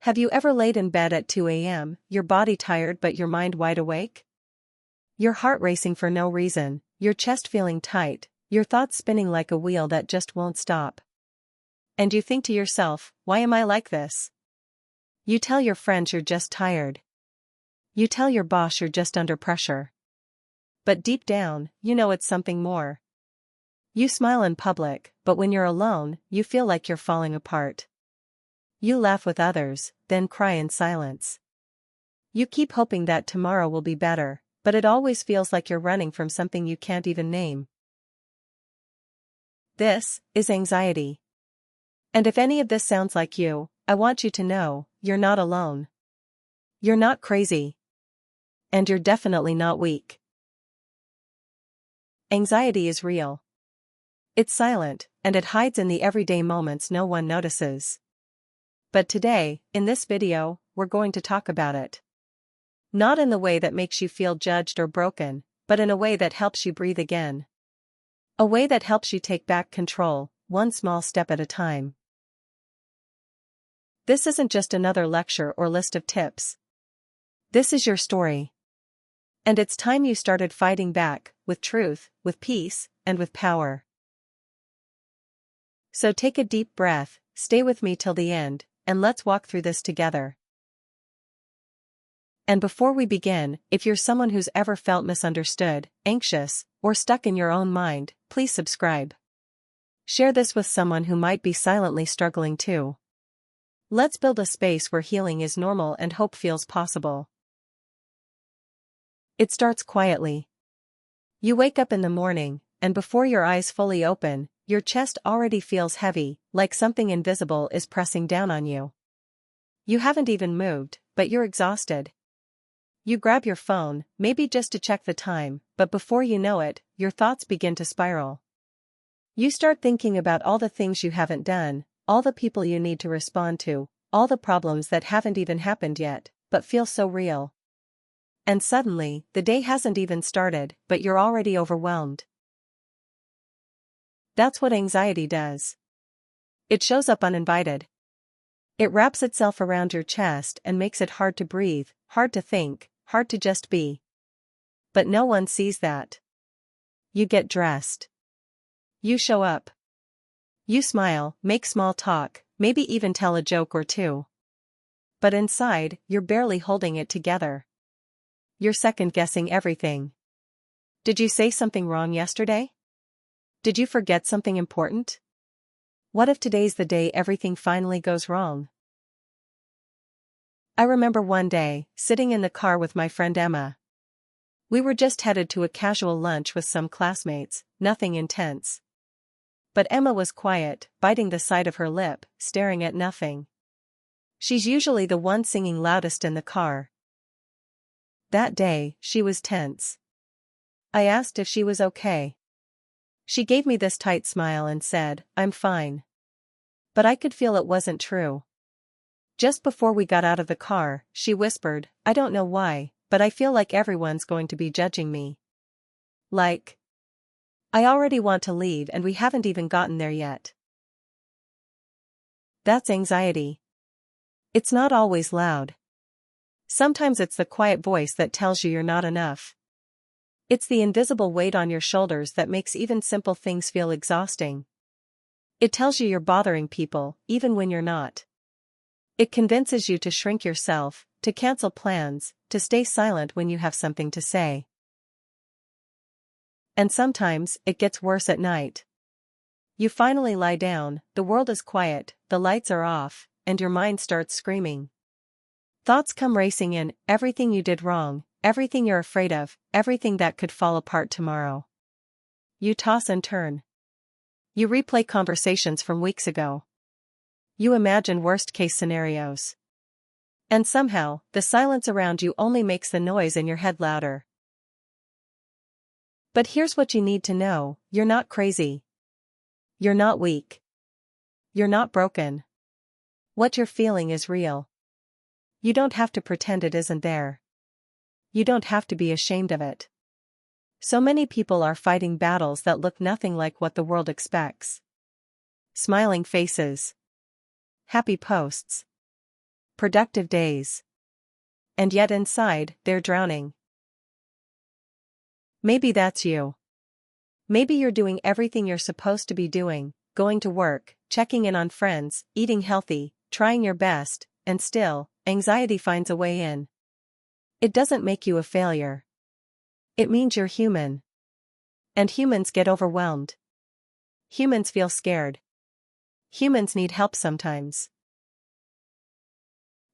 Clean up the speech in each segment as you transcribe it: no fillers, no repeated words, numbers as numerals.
Have you ever laid in bed at 2 a.m., your body tired but your mind wide awake? Your heart racing for no reason, your chest feeling tight, your thoughts spinning like a wheel that just won't stop. And you think to yourself, why am I like this? You tell your friends you're just tired. You tell your boss you're just under pressure. But deep down, you know it's something more. You smile in public, but when you're alone, you feel like you're falling apart. You laugh with others, then cry in silence. You keep hoping that tomorrow will be better, but it always feels like you're running from something you can't even name. This is anxiety. And if any of this sounds like you, I want you to know, you're not alone. You're not crazy. And you're definitely not weak. Anxiety is real. It's silent, and it hides in the everyday moments no one notices. But today, in this video, we're going to talk about it. Not in the way that makes you feel judged or broken, but in a way that helps you breathe again. A way that helps you take back control, one small step at a time. This isn't just another lecture or list of tips. This is your story. And it's time you started fighting back, with truth, with peace, and with power. So take a deep breath, stay with me till the end, and let's walk through this together. And before we begin, if you're someone who's ever felt misunderstood, anxious, or stuck in your own mind, please subscribe. Share this with someone who might be silently struggling too. Let's build a space where healing is normal and hope feels possible. It starts quietly. You wake up in the morning, and before your eyes fully open, your chest already feels heavy, like something invisible is pressing down on you. You haven't even moved, but you're exhausted. You grab your phone, maybe just to check the time, but before you know it, your thoughts begin to spiral. You start thinking about all the things you haven't done, all the people you need to respond to, all the problems that haven't even happened yet, but feel so real. And suddenly, the day hasn't even started, but you're already overwhelmed. That's what anxiety does. It shows up uninvited. It wraps itself around your chest and makes it hard to breathe, hard to think, hard to just be. But no one sees that. You get dressed. You show up. You smile, make small talk, maybe even tell a joke or two. But inside, you're barely holding it together. You're second-guessing everything. Did you say something wrong yesterday? Did you forget something important? What if today's the day everything finally goes wrong? I remember one day, sitting in the car with my friend Emma. We were just headed to a casual lunch with some classmates, nothing intense. But Emma was quiet, biting the side of her lip, staring at nothing. She's usually the one singing loudest in the car. That day, she was tense. I asked if she was okay. She gave me this tight smile and said, "I'm fine." But I could feel it wasn't true. Just before we got out of the car, she whispered, "I don't know why, but I feel like everyone's going to be judging me. Like, I already want to leave and we haven't even gotten there yet." That's anxiety. It's not always loud. Sometimes it's the quiet voice that tells you you're not enough. It's the invisible weight on your shoulders that makes even simple things feel exhausting. It tells you you're bothering people, even when you're not. It convinces you to shrink yourself, to cancel plans, to stay silent when you have something to say. And sometimes, it gets worse at night. You finally lie down, the world is quiet, the lights are off, and your mind starts screaming. Thoughts come racing in, everything you did wrong, everything you're afraid of, everything that could fall apart tomorrow. You toss and turn. You replay conversations from weeks ago. You imagine worst-case scenarios. And somehow, the silence around you only makes the noise in your head louder. But here's what you need to know, you're not crazy. You're not weak. You're not broken. What you're feeling is real. You don't have to pretend it isn't there. You don't have to be ashamed of it. So many people are fighting battles that look nothing like what the world expects. Smiling faces. Happy posts. productive days. And yet inside, they're drowning. Maybe that's you. Maybe you're doing everything you're supposed to be doing, going to work, checking in on friends, eating healthy, trying your best, and still, anxiety finds a way in. It doesn't make you a failure. It means you're human. And humans get overwhelmed. Humans feel scared. Humans need help sometimes.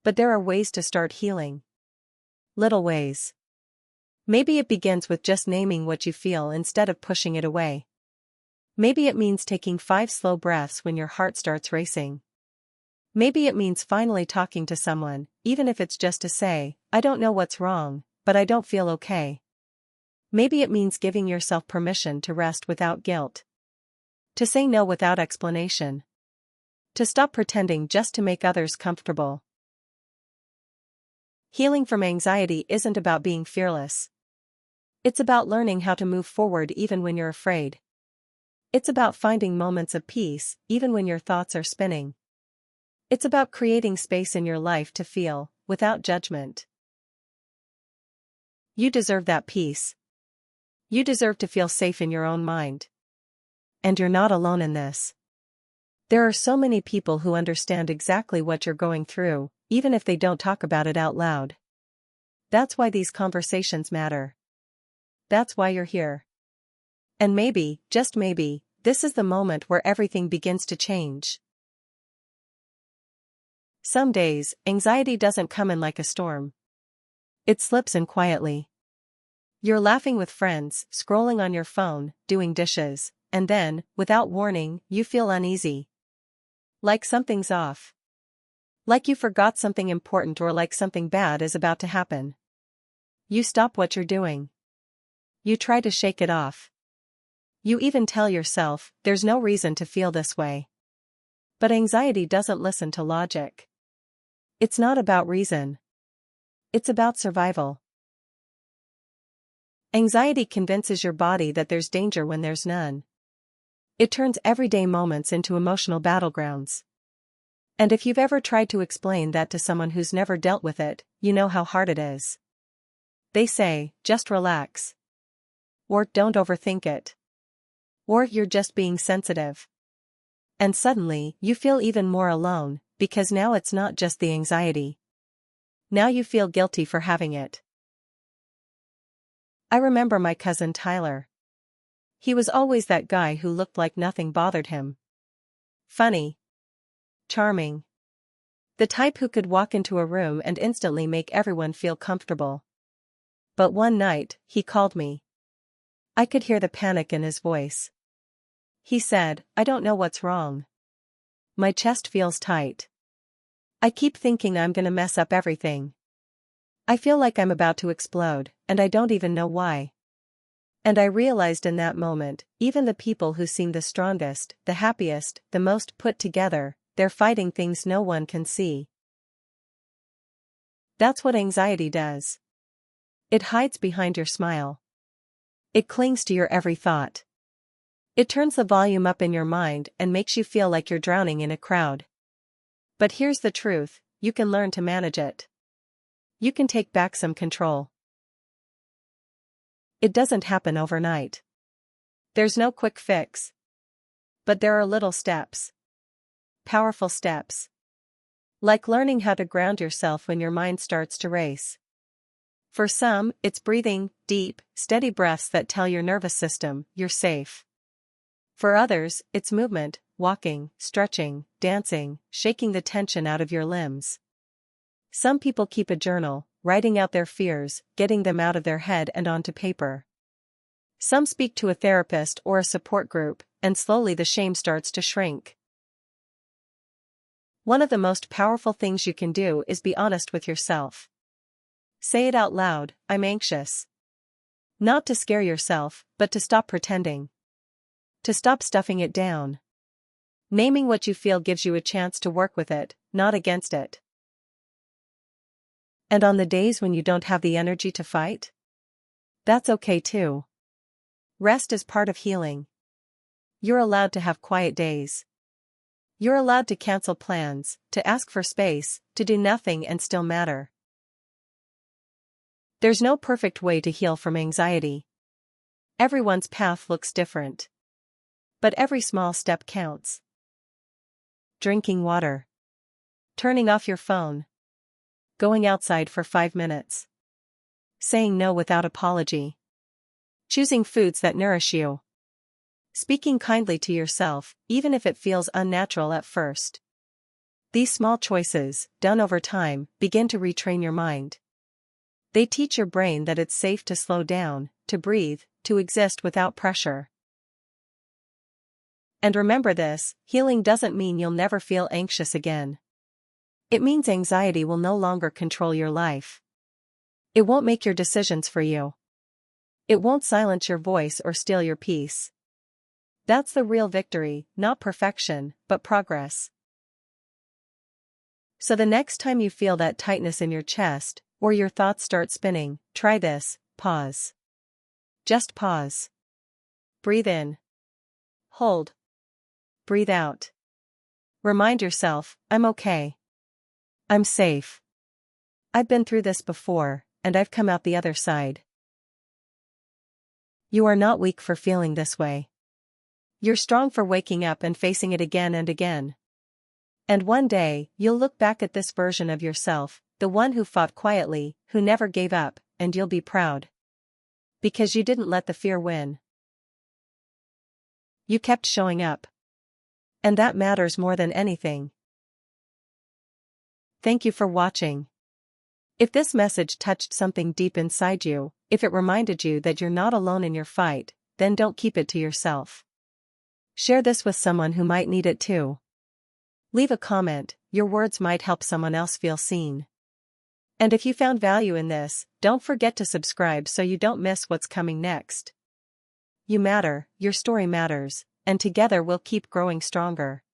But there are ways to start healing. Little ways. Maybe it begins with just naming what you feel instead of pushing it away. Maybe it means taking 5 slow breaths when your heart starts racing. Maybe it means finally talking to someone, even if it's just to say, I don't know what's wrong, but I don't feel okay. Maybe it means giving yourself permission to rest without guilt. To say no without explanation. To stop pretending just to make others comfortable. Healing from anxiety isn't about being fearless. It's about learning how to move forward even when you're afraid. It's about finding moments of peace, even when your thoughts are spinning. It's about creating space in your life to feel, without judgment. You deserve that peace. You deserve to feel safe in your own mind. And you're not alone in this. There are so many people who understand exactly what you're going through, even if they don't talk about it out loud. That's why these conversations matter. That's why you're here. And maybe, just maybe, this is the moment where everything begins to change. Some days, anxiety doesn't come in like a storm. It slips in quietly. You're laughing with friends, scrolling on your phone, doing dishes, and then, without warning, you feel uneasy. Like something's off. Like you forgot something important or like something bad is about to happen. You stop what you're doing. You try to shake it off. You even tell yourself, there's no reason to feel this way. But anxiety doesn't listen to logic. It's not about reason. It's about survival. Anxiety convinces your body that there's danger when there's none. It turns everyday moments into emotional battlegrounds. And if you've ever tried to explain that to someone who's never dealt with it, you know how hard it is. They say, just relax. Or don't overthink it. Or you're just being sensitive. And suddenly, you feel even more alone, because now it's not just the anxiety. Now you feel guilty for having it. I remember my cousin Tyler. He was always that guy who looked like nothing bothered him. Funny. Charming. The type who could walk into a room and instantly make everyone feel comfortable. But one night, he called me. I could hear the panic in his voice. He said, I don't know what's wrong. My chest feels tight. I keep thinking I'm gonna mess up everything. I feel like I'm about to explode, and I don't even know why. And I realized in that moment, even the people who seem the strongest, the happiest, the most put together, they're fighting things no one can see. That's what anxiety does. It hides behind your smile. It clings to your every thought. It turns the volume up in your mind and makes you feel like you're drowning in a crowd. But here's the truth, you can learn to manage it. You can take back some control. It doesn't happen overnight. There's no quick fix. But there are little steps. Powerful steps. Like learning how to ground yourself when your mind starts to race. For some, it's breathing deep, steady breaths that tell your nervous system, you're safe. For others, it's movement, walking, stretching, dancing, shaking the tension out of your limbs. Some people keep a journal, writing out their fears, getting them out of their head and onto paper. Some speak to a therapist or a support group, and slowly the shame starts to shrink. One of the most powerful things you can do is be honest with yourself. Say it out loud, I'm anxious. Not to scare yourself, but to stop pretending. To stop stuffing it down. Naming what you feel gives you a chance to work with it, not against it. And on the days when you don't have the energy to fight? That's okay too. Rest is part of healing. You're allowed to have quiet days. You're allowed to cancel plans, to ask for space, to do nothing and still matter. There's no perfect way to heal from anxiety. Everyone's path looks different. But every small step counts. Drinking water. Turning off your phone. Going outside for 5 minutes. Saying no without apology. Choosing foods that nourish you. Speaking kindly to yourself, even if it feels unnatural at first. These small choices, done over time, begin to retrain your mind. They teach your brain that it's safe to slow down, to breathe, to exist without pressure. And remember this, healing doesn't mean you'll never feel anxious again. It means anxiety will no longer control your life. It won't make your decisions for you. It won't silence your voice or steal your peace. That's the real victory, not perfection, but progress. So the next time you feel that tightness in your chest, or your thoughts start spinning, try this, pause. Just pause. Breathe in. Hold. Breathe out. Remind yourself, I'm okay. I'm safe. I've been through this before, and I've come out the other side. You are not weak for feeling this way. You're strong for waking up and facing it again and again. And one day, you'll look back at this version of yourself, the one who fought quietly, who never gave up, and you'll be proud. Because you didn't let the fear win. You kept showing up. And that matters more than anything. Thank you for watching. If this message touched something deep inside you, if it reminded you that you're not alone in your fight, then don't keep it to yourself. Share this with someone who might need it too. Leave a comment, your words might help someone else feel seen. And if you found value in this, don't forget to subscribe so you don't miss what's coming next. You matter, your story matters, and together we'll keep growing stronger.